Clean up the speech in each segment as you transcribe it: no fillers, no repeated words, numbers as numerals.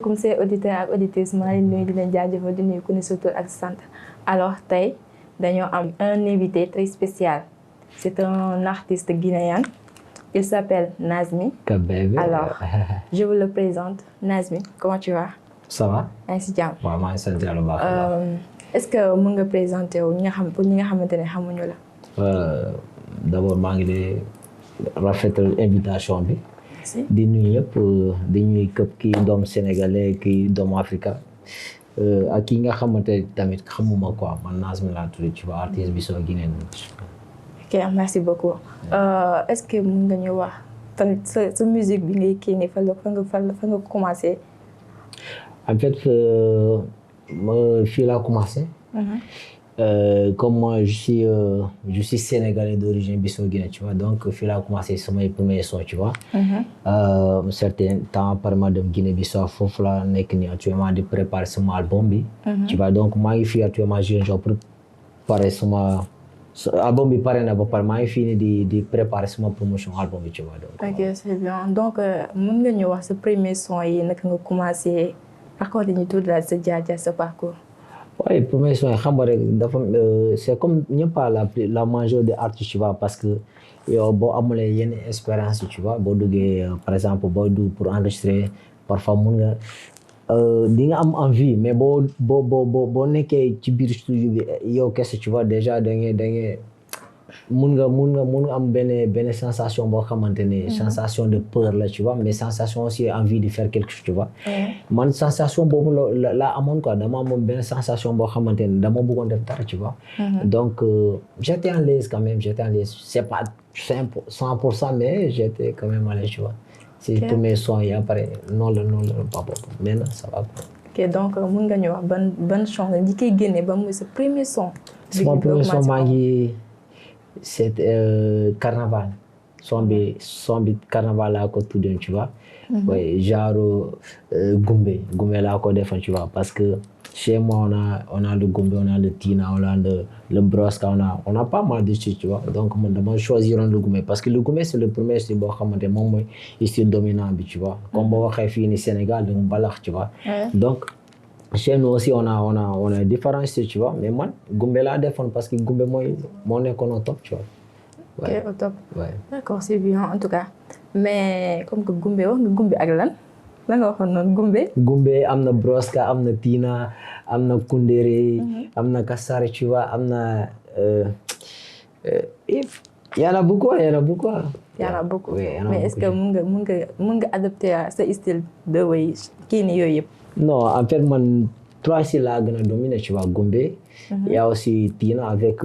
Comme c'est auditeur ak auditrice maa ngi nuyu di leen jaajëfal di nuyu ku ne sa tur ak sant alors tey dañoo am un invité très spécial c'est un artiste guinéen il s'appelle Nazmi. Kabebe. Alors je vous le présente Nazmi, comment tu vas? Ça va. maa ngi si jàmm. waaw maa ngi sant yàlla bu baax a baax. est-ce que mën nga présenter wu ñi nga xam pour ñi nga xamante ne xamuñu la. D'abord maa ngi lay rafetlu invitation bi. merci di nuyu ñëpp di nuyu képp kii doom sénégalais kii doomu Afrique ak kii nga xamante tamit xamuma quoi man Nazmi laa tudd tu vois artiste bi soo Guinée. ok merci beaucoup est-ce que mën nga ñu wax tamit sa musique bi ngay kii nii fa nga commencé. En fait ma fii laa commencé. Comme moi je suis sénégalais d'origine Bissau-Guinée tu vois donc fii laa commencé samay premier son tu vois. Certain temps par ma dem Guinée-Bissau foofu laa nekk nii actuellement di préparer sama album bi. Tu vois donc maa ngi fii actuellement jeune genre pour préparer sama album bi pare na ba pare maa ngi fii nii di préparer sama promotion album bi tu vois donc. ok c'est bien donc mën nga ñu wax sa premier son yi naka nga commencé raconter ñu tuuti daal sa jaar-jaar sa parcours. Oui, premier son xam nga rek dafa c'est comme ñëpp la majorité des artistes tu vois parce que yow boo amulee yenn expérience tu vois boo duggee par exemple boo dugg pour enregistrer parfois mun nga di nga am envie mais boo nekkee ci biir studio bi yow kese tu vois déjà da ngay mun nga am benn sensation boo xamante ne sensation de peur la tu vois mais sensation aussi envie de faire quelque chose tu vois. man sensation boobu la amoon quoi dama amoon benn sensation boo xamante ne dama bëggoon def dara tu vois. Donc j'étais à l'aise quand même c'est pas 100% mais j'étais quand même à l'aise tu vois. c'est tous mes sons yi après non la pas bon maintenant ça va. ok donc mun nga ñu wax ban son la ñi koy génne ba muy sa premier son. sama premier son maa ngi c'est carnaval son bi carnaval laa ko tuddoon tu vois. oui genre gumbe laa ko defoon tu vois parce que chez moi on a le gumbe on a le tina on a le broska on a pas mal de choses tu vois donc man dama choisir le gumbe parce que le gumbe c'est le premier style boo xamante moom mooy style dominant bi tu vois comme boo waxee fii ni Sénégal da nga mbalax tu vois. donc chez nous aussi on a différents styles tu vois mais man gumbe laa defoon parce que gumbe moo nekkoon au top tu vois. ok au top. ouais d'accord c'est bien en tout cas mais comme que gumbe wax nga gumbe ak lan nga waxoon noonu gumbe. gumbe am na broska am na tina am na kundere am na kasare tu vois am na y en a beaucoup. y en a beaucoup mais est-ce que mun nga adapter sa style de way kii ni yooyu yëpp. non en fait man trois styles laa gën a dominer tu vois gumbe. y a aussi tina avec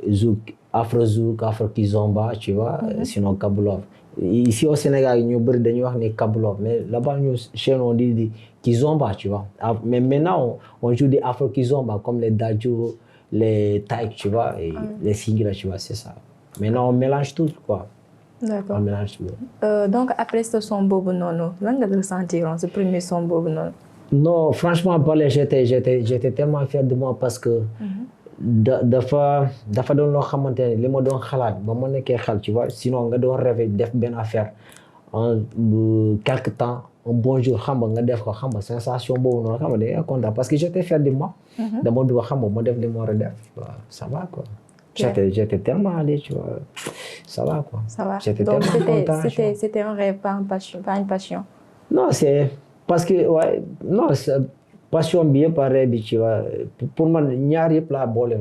zouk afro zouk afro kizomba tu vois. Sinon kabulov ici au Sénégal ñu bëri dañuy wax ni kabulov mais là-bas ñu chez nous on dit kizomba tu vois mais maintenant on joue des afro kizomba comme les dadju les taïk tu vois et les singila tu vois c'est ça maintenant on mélange tout quoi. d'accord on mélange tout. donc après ce son boobu noonu lan nga ressentir ce premier son boobu noonu. non franchement parler j'étais tellement fier de moi parce que. dafa doon loo xamante ne li ma doon xalaat ba ma nekkee xel tu vois sinon nga doon rêver def benn affaire en quelque temps un bon jour xam nga def ko xam nga sensation boobu noonu xam nga da ngay content parce que j'étais fier de moi. dama dugg xam nga ma def li ma war a def ça va quoi. j'étais tellement allé tu vois ça va quoi. ça va j'étais donc tellement content. c'était un rêve pas une passion. non c'est parce que ouais non passion bi yëpp rêve bi tu vois pour man ñaar yëpp laa boole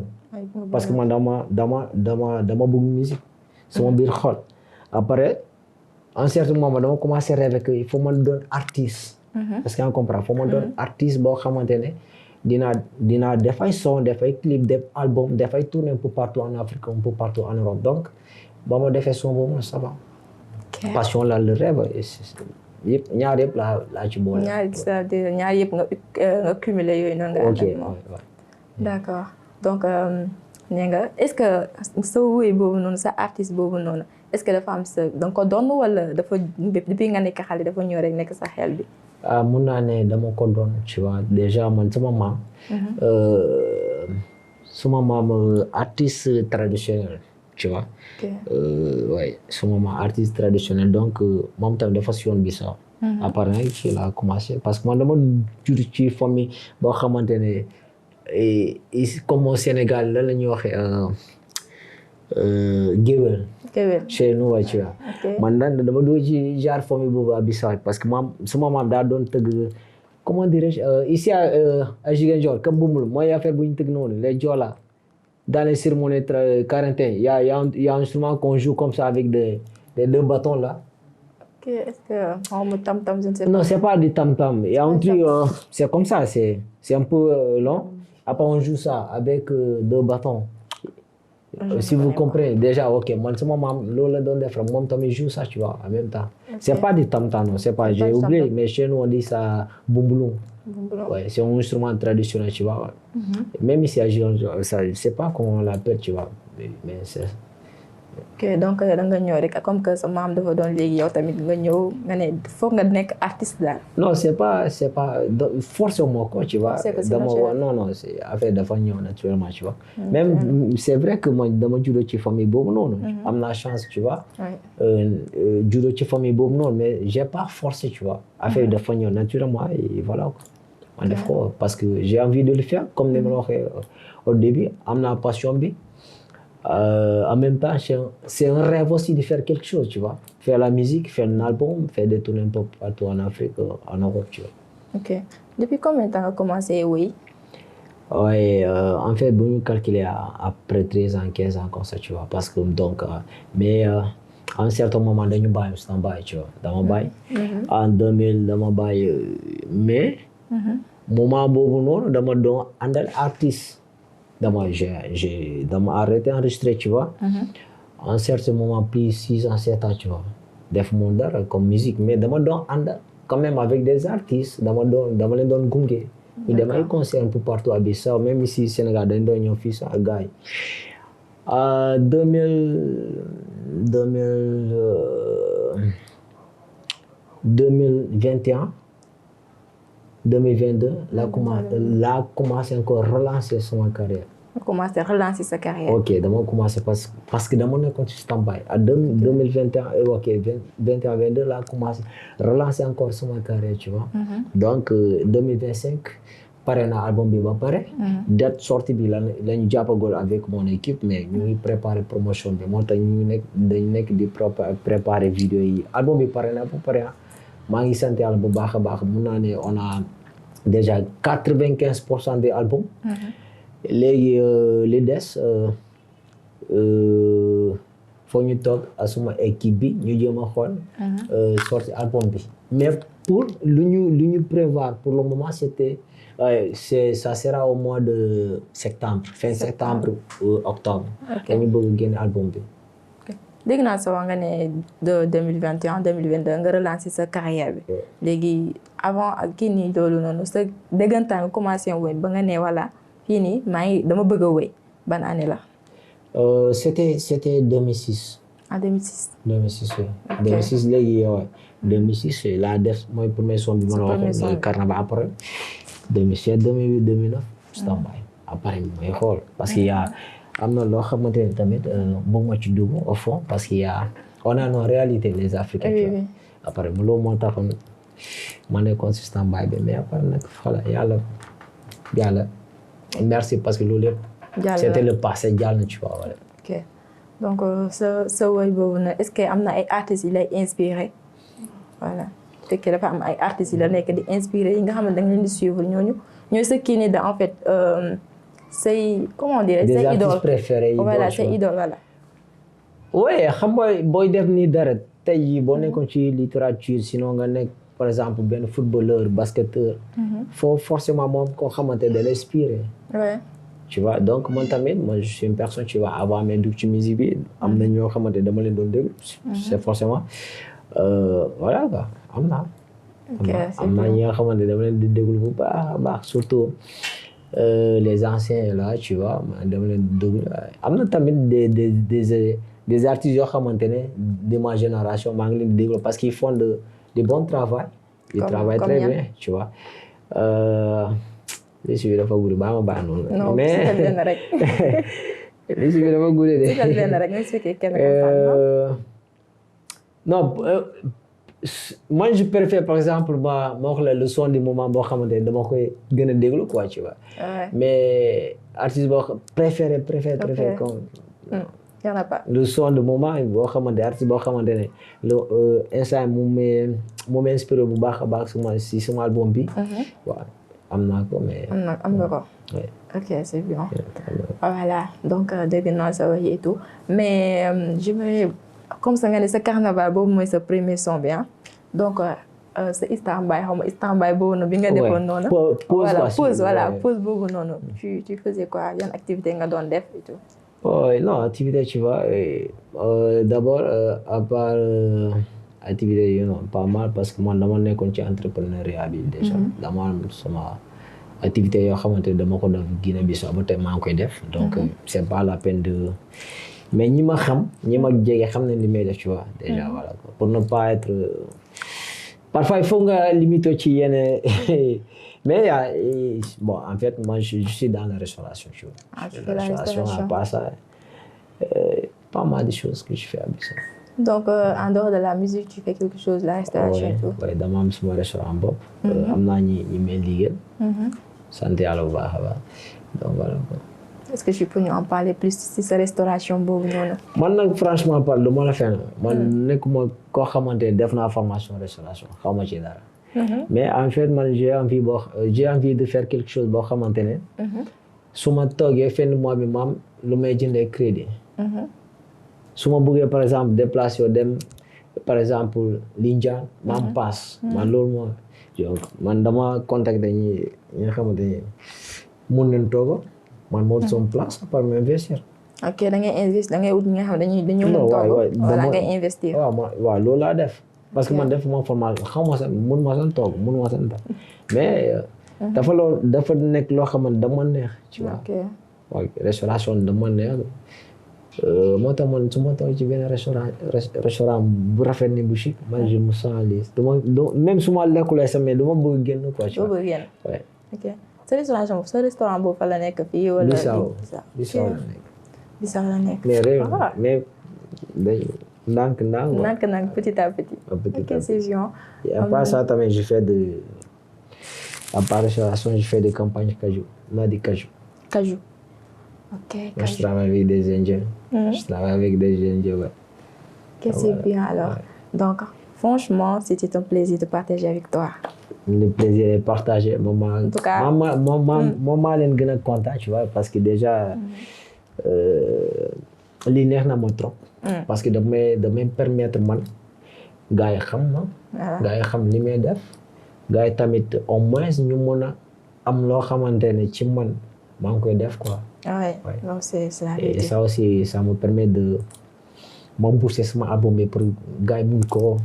parce que man dama bëgg musique sama biir xol après en certain moment dama commencé rêver que il faut man doon artiste parce que on comprend faut man doon artiste boo xamante ne dinaa def ay son def ay clip def album def ay tournée un peu partout en Afrique un peu partout en Europe donc ba ma defee son boobu ça va. passion la le rêve yëpp ñaar yëpp laa ci boole. ñaar yëpp nga cumuler yooyu noonu nga àndal moom. d'accord donc nee nga est-ce que sa woy boobu noonu sa artiste boobu noonu est-ce que dafa am da nga ko doon wala dafa depuis nga nekk xale dafa ñëw rek nekk sa xel bi. mun naa ne dama ko doon tu vois déjà man sama maam artiste traditionnel tu vois. ouais sama maam artiste traditionnel donc moom tamit dafa si yoon bi sax après nag ci laa commencé parce que man dama jur ci famille boo xamante ne comme au Sénégal lan la ñuy waxee géwél chez nous tu vois man nag dama dugg ci genre famille boobu à Bissau parce que suma maam daa doon tëgg comment dirais-je ici à Ziguinchor comme Bumbul mooy affaire bu ñu tëgg noonu les Joola dans les cérémonies quarantaine il y a un instrument qu'on joue comme ça avec des deux bâtons là. Ok, est-ce que tam-tam, je ne sais pas. Non, c'est pas du tam-tam. Il y a un truc, c'est comme ça, c'est un peu long. Après, on joue ça avec deux bâtons. Si vous comprenez, déjà, ok, moi, c'est maman, Lola donne des frères, moi, je joue ça, tu vois, en même temps. Okay. C'est pas du tam-tam, non, c'est pas, j'ai oublié, mais chez nous, on dit ça, boumboulou. Ouais, c'est un instrument traditionnel, tu vois. Même ici à Giron, ça, je sais pas comment on l'appelle, tu vois, mais c'est. Ok, donc da nga ñëw rek comme que sa maam dafa doon léegi yow tamit nga ñëw nga ne foog nga nekk artiste daal. Non, c'est pas forcément quoi, tu vois. Non, c'est affaire dafa ñëw naturellement, tu vois. Même c'est vrai que moi dama juddoo ci famille boobu noonu. Am naa chance, tu vois. Juddoo ci famille boobu noonu, mais j'ai pas forcé, tu vois. Affaire dafa ñëw naturellement et voilà quoi. On def ko parce que j'ai envie de le faire comme ni ma la waxee au début, am naa passion bi. En même temps, c'est un rêve aussi de faire quelque chose, tu vois. Faire la musique, faire un album, faire des tournées un peu partout en Afrique, en Europe, tu vois. Ok. Depuis combien de temps tu as commencé, oui? Ouais, en fait, bon, nous calculer après 13 ans, 15 ans, comme ça, tu vois. Parce que, donc, mais à un certain moment, nous avons stand-by, tu vois. Dans mon bail. En 2000, dans mon bail, mais, moment où nous avons un artiste. J'ai arrêté d'enregistrer, tu vois. À un certain moment, plus 6 ans, 7 ans, tu vois. Def mon dara comme musique, mais quand même avec des artistes, dans les don gunge. Il y a des concerts un peu partout à Bissau, même ici au Sénégal, dans les offices à Gaï. 2021, 2022, là, commencé encore à relancer son carrière. Commencé à relancer sa carrière. Ok, d'abord commencé parce que d'abord on est stand-by. À 2021, ok, 21-22, là, commencé à relancer encore son carrière, tu vois. Donc, 2025, pareil, un album bi ba pare. Date sortie bi la ñu jàppagul avec mon équipe, mais ñu ngi préparer promotion bi. Moo tax ñu nekk di préparer vidéo yi. Album bi pare na ba pare. Maa ngi sant Yàlla bu baax a baax mun naa ne on a déjà 95% des albums. léegi li des foo ñu toog asuma équipe bi ñu jéem a xool sorti album bi mais pour lu ñu prévoir pour le moment ça sera au mois de septembre fin septembre octobre dañu bëgg génne album bi. dégg naa sa wax nga ne de 2021 2022 nga relancer sa carrière bi léegi avant ak kii nii loolu noonu sa déggantaan nga commencé woy ba nga ne voilà fii nii maa ngi dama bëgg a woy ban année la. C'était 2006. En 2006. 2006 oui. 2006 léegi ouais. 2006 laa def mooy premier son bi ma la waxoon Carnaval après 2007 2008 2009 stand-by après mooy xool parce que am na loo xamante ne tamit bëgg ma ci dugg au fond parce que on a nos réalités les Africains. Oui. Après loolu moo taxoon ma nekkoon si stand-by bi mais après nag voilà yàlla merci parce que loolu yëpp c'était le passé jàll na tu vois voilà. Ok donc sa woy boobu nag est-ce que am na ay artistes yi lay inspiré voilà fekkee dafa am ay artistes yi la nekk di inspiré yi nga xam ne da nga leen di suivre ñooy sa kii nii da en fait say comment dire say idole des artistes préférés voilà say idole voilà. oui xam nga booy def nii dara tey jii boo nekkoon ci littérature sinon nga nekk par exemple benn footballeur basketteur. faut forcément moom koo xamante da lay inspiré. tu vois donc man tamit je suis une personne tu vois avant may dugg ci musique bi am na ñoo xamante dama leen doon déglu. c'est forcément voilà quoi am na ñi nga xamante dama leen di déglu bu baax a baax surtout les anciens là tu vois dama leen di déglu am na tamit des artistes yoo xamante ne de ma génération maa ngi leen di déglu parce qu'ils font de bon travail. Ils travaillent très bien tu vois. liste bi dafa gudd baa ma baax noonu. non mais benn rek. liste bi dafa gudd de. benn rek nga expliqué kenn non moi je préfère par exemple ma wax la le son du moment boo xamante ne dama koy gën a déglu quoi tu vois. mais artiste boo préféré comme. y en a pas. le son du moment boo xamante artiste boo xamante ne le instant mu inspiré bu baax a baax suma album bi. waaw am naa ko mais. am nga ko. oui. ok c'est bien. voilà donc dégg naa sa wax et tout mais j'aimerais comme ça nga ne sa carnaval boobu mooy sa premier son bi donc sa Istanbul xaw ma Istanbul boobu noonu bi nga defoon noonu. pause boobu noonu. tu faisais quoi yan activité nga doon def et tout. non activité tu vois d'abord à part activité yi non pas mal parce que man dama nekkoon ci entrepreneuriat bi déjà dama sama activité yoo xamante ne dama ko def Guinée-Bissau ba tey maa ngi koy def donc c'est pas la peine de mais ñi ma jege xam nañ li may def tu vois déjà voilà pour ne pas être parfois il faut nga limiter ci yenn mais bon en fait moi je suis dans la restauration tu vois. Tu fais la restauration à part ça pas mal de choses que je fais avec ça. donc en dehors de la musique tu fais quelque chose la restauration et tout. oui dama am suma restaurant bopp. am naa ñi may liggéeyal. sant yàlla bu baax a baax donc voilà. est-ce que tu peux nous en parler plus si sa restauration boobu noonu. man nag franchement parle du ma la fenn man nekkuma koo xamante ne def naa formation restauration xaw ma ci dara. mais en fait man j'ai envie de faire quelque chose boo xamante ne. su ma toogee fin mois bi maam lu may jëndee crédit. su ma bëggee par exemple déplacer dem par exemple Lindiane maam passe. man loolu moo man dama contacter ñi nga xamante ne mun nañ toog man moo son place par m'investir. ok da ngay investir da ngay ut ñi nga xam ne dañu mën toog wala ngay investir. waaw loolu laa def. parce que man def ma formation xaw ma sax mun ma sax toog mun ma sax mais dafa nekk loo xamante dama neex. tu vois waaw restauration dama neex moo tax man su ma toog ci benn restaurant bu rafet ni bu chic man je me sens à l'aise même su ma lekkulee sax mais dama bëgg génn quoi. doo bëgg génn ok sa restaurant boobu fa la nekk fii wala. Bissau la nekk. mais réew mais day ndànk petit à petit. ok c'est bien. et à part ça tamit à part restauration je fais des campagnes cajou. ok moi je travaille avec des Indiens. je travaille avec des Indiens ouais. ok c'est bien alors. donc franchement c'était un plaisir de partager avec toi. le plaisir est partagé maman. en tout cas moom maa leen gën a content tu vois parce que déjà lii neex na ma trop. parce que damay permettre man gars yi xam ma. gars yi xam li may def. gars yi tamit au moins ñu mën a am loo xamante ne ci man maa ngi koy def quoi. ouais non c'est la vérité. et ça aussi ça me permet de ma booster sama album bi pour gars yi mun koo.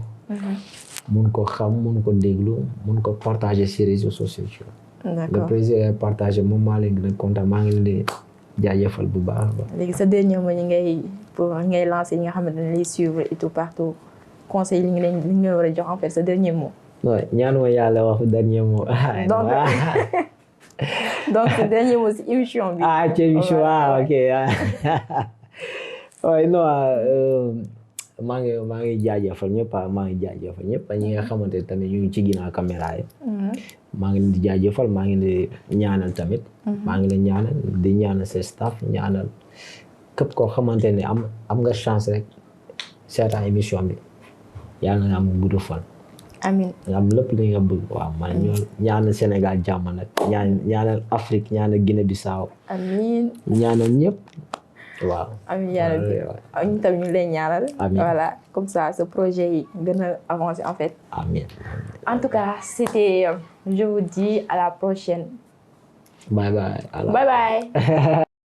mun ko xam mun ko déglu mun ko partager sur réseaux sociaux. d'accord le plaisir est partagé moom maa leen gën a kontaan maa ngi leen di jaajëfal bu baax. léegi sa dernier mot ngay lancer ñi nga xamante ne lay suivre et tout partout conseil li nga war a jox en fait sa dernier mot. non ñaanuma yàlla wax dernier mot. donc sa dernier mot si émission bi. ci émission ok. waaye non maa ngi jaajëfal ñëpp ñi nga xamante tamit ñu ngi ci ginnaaw caméra yi. maa ngi leen di jaajëfal maa ngi leen di ñaanal tamit. maa ngi leen di ñaanal seen staff ñaanal képp koo xamante ne am nga chance rek seetaan émission bi yàlla nga am gudd fan. amiin nga am lépp li nga bëgg. waaw man ñaanal Sénégal jàmm nag ñaanal Afrique ñaanal Guinée-Bissau. amiin ñaanal ñëpp. waaw amiin yàlla ñu tamit ñu lay ñaanal. voilà comme ça ce projet yi gën a avancer en fait. amiin. en tout cas c'était je vous dis à la prochaine. bye bye. bye bye.